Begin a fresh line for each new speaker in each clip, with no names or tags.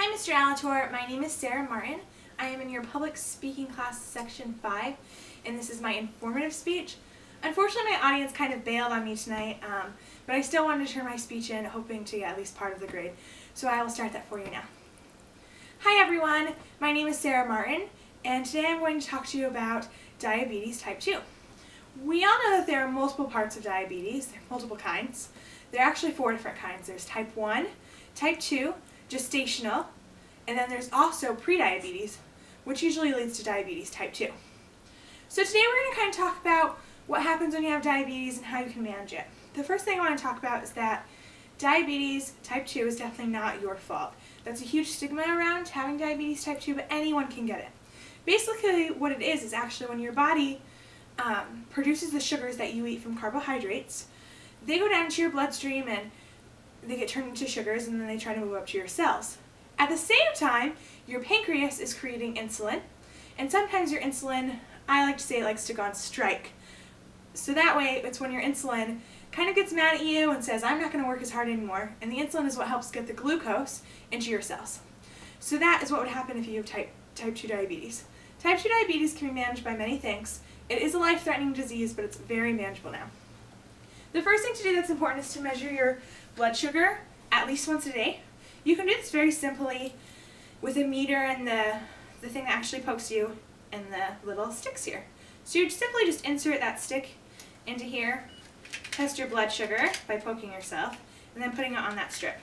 Hi, Mr. Alator. My name is Sarah Martin. I am in your public speaking class, section 5, and this is my informative speech. Unfortunately, my audience kind of bailed on me tonight, but I still wanted to turn my speech in, hoping to get at least part of the grade. So I will start that for you now. Hi, everyone. My name is Sarah Martin, and today I'm going to talk to you about diabetes type 2. We all know that there are multiple parts of diabetes. There are multiple kinds. There are actually 4 different kinds. There's type 1, type 2, gestational, and then there's also prediabetes, which usually leads to diabetes type 2. So today we're going to kind of talk about what happens when you have diabetes and how you can manage it. The first thing I want to talk about is that diabetes type 2 is definitely not your fault. That's a huge stigma around having diabetes type 2, but anyone can get it. Basically what it is actually when your body produces the sugars that you eat from carbohydrates, they go down into your bloodstream and they get turned into sugars, and then they try to move up to your cells. At the same time, your pancreas is creating insulin, and sometimes your insulin, I like to say, it likes to go on strike. So that way, it's when your insulin kind of gets mad at you and says, I'm not going to work as hard anymore, and the insulin is what helps get the glucose into your cells. So that is what would happen if you have type 2 diabetes. Type 2 diabetes can be managed by many things. It is a life-threatening disease, but it's very manageable now. The first thing to do that's important is to measure your blood sugar at least once a day. You can do this very simply with a meter and the thing that actually pokes you and the little sticks here. So you simply just insert that stick into here, test your blood sugar by poking yourself, and then putting it on that strip.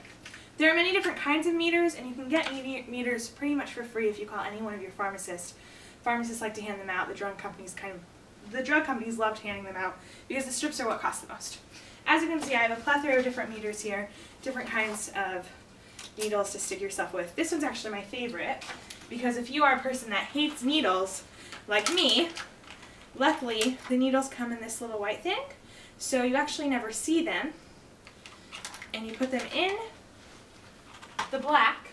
There are many different kinds of meters, and you can get meters pretty much for free if you call any one of your pharmacists. Pharmacists like to hand them out. The drug companies loved handing them out because the strips are what cost the most. As you can see, I have a plethora of different meters here, different kinds of needles to stick yourself with. This one's actually my favorite because if you are a person that hates needles, like me, luckily the needles come in this little white thing, so you actually never see them, and you put them in the black,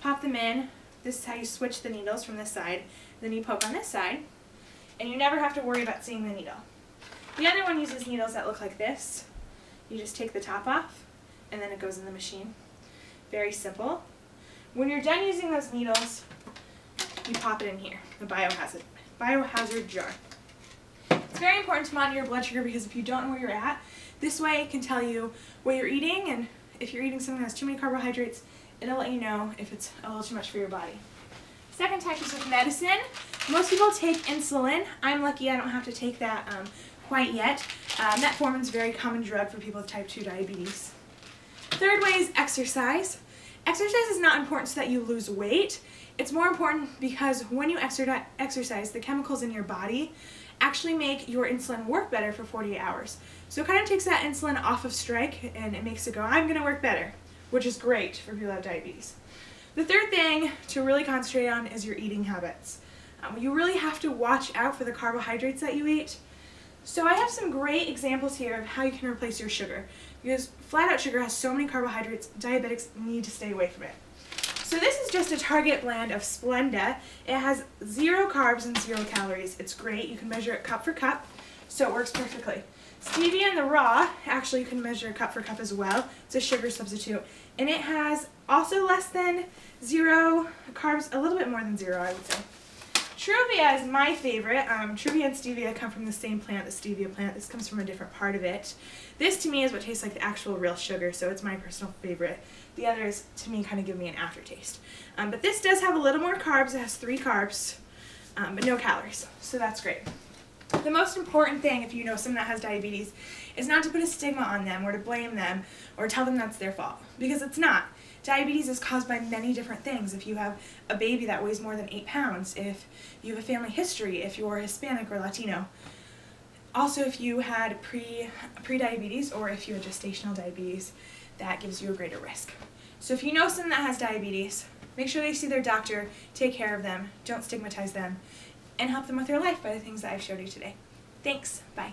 pop them in. This is how you switch the needles from this side. Then you poke on this side, and you never have to worry about seeing the needle. The other one uses needles that look like this. You just take the top off, and then it goes in the machine. Very simple. When you're done using those needles, you pop it in here, the biohazard jar. It's very important to monitor your blood sugar because if you don't know where you're at, this way it can tell you what you're eating, and if you're eating something that has too many carbohydrates, it'll let you know if it's a little too much for your body. Second type is with medicine. Most people take insulin. I'm lucky I don't have to take that quite yet. Metformin is a very common drug for people with type 2 diabetes. Third way is exercise. Exercise is not important so that you lose weight. It's more important because when you exercise, the chemicals in your body actually make your insulin work better for 48 hours. So it kind of takes that insulin off of strike and it makes it go, I'm going to work better, which is great for people who have diabetes. The third thing to really concentrate on is your eating habits. You really have to watch out for the carbohydrates that you eat. So I have some great examples here of how you can replace your sugar. Because flat out sugar has so many carbohydrates, diabetics need to stay away from it. So this is just a Target blend of Splenda. It has 0 carbs and 0 calories. It's great. You can measure it cup for cup, so it works perfectly. Stevia in the raw, actually you can measure cup for cup as well. It's a sugar substitute. And it has also less than 0 carbs, a little bit more than 0, I would say. Truvia is my favorite. Truvia and stevia come from the same plant, the stevia plant. This comes from a different part of it. This to me is what tastes like the actual real sugar, so it's my personal favorite. The others to me kind of give me an aftertaste. But this does have a little more carbs. It has 3 carbs, but no calories, so that's great. The most important thing if you know someone that has diabetes is not to put a stigma on them or to blame them or tell them that's their fault, because it's not. Diabetes is caused by many different things. If you have a baby that weighs more than 8 pounds, if you have a family history, if you're Hispanic or Latino. Also, if you had pre-diabetes or if you had gestational diabetes, that gives you a greater risk. So if you know someone that has diabetes, make sure they see their doctor, take care of them, don't stigmatize them, and help them with their life by the things that I've showed you today. Thanks. Bye.